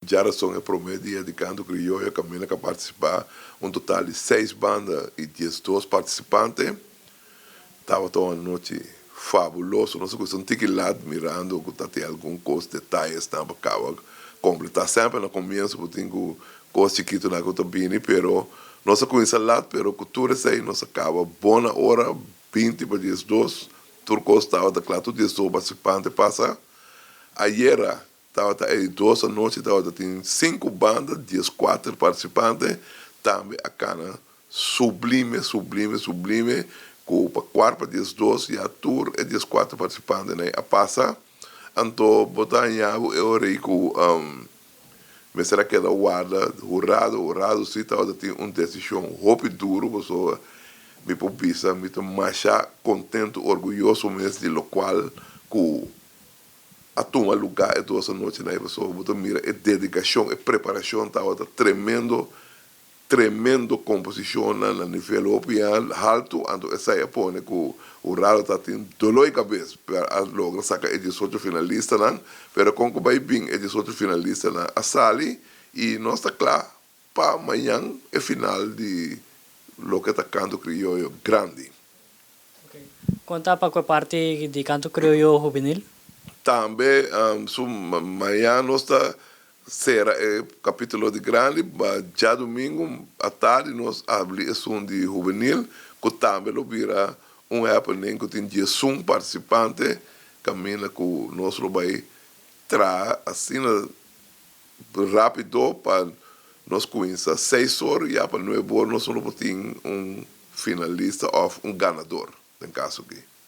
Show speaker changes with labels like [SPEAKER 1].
[SPEAKER 1] Geração é promédio de canto crioulo que a participar, um total de 6 bandas e 12 participantes. Estava toda uma noite fabuloso, nós gostamos de lá admirando que tem alguns detalhes para completar sempre no começo, porque tem coisas chiquitas na cotabini, pero nós conhecemos lá, pero cultura sei, nós acaba boa hora, 20 para 12, turco estava da claro, 12 participantes passa. Ayer estava aí 2 da noite, estava tem 5 bandas, 14 participantes, também a cana sublime, com para 4 para 12 e a tour é 14 participantes, né? A passa, então botar em eu rico, mas será que era guarda, urrado, se estava tem uma decisão roupa duro, pessoa me popisa, me tô mais contente, orgulhoso mesmo de local que a tomar lugar é 2 da noite, né? Pessoa botar mira, é dedicação, é preparação, estava tremendo composição no nível opial alto, então essa é por que o Raro está tendo dolor de cabeça para lograr sacar 18 finalistas, mas com que vai bem 18 finalistas a sali e nós está claro para amanhã é final de lo que está canto crioulo grande.
[SPEAKER 2] Okay. Conta para qual parte de canto crioulo juvenil?
[SPEAKER 1] Também, amanhã nós está será capítulo de grande, mas já domingo à tarde nós abrimos de juvenil, que também lo vira happening que tem 11 participantes, caminha que nós vai trazer assim rápido para nós conhecer 6 horas e para 9 horas nós vamos ter finalista ou ganador, no caso aqui.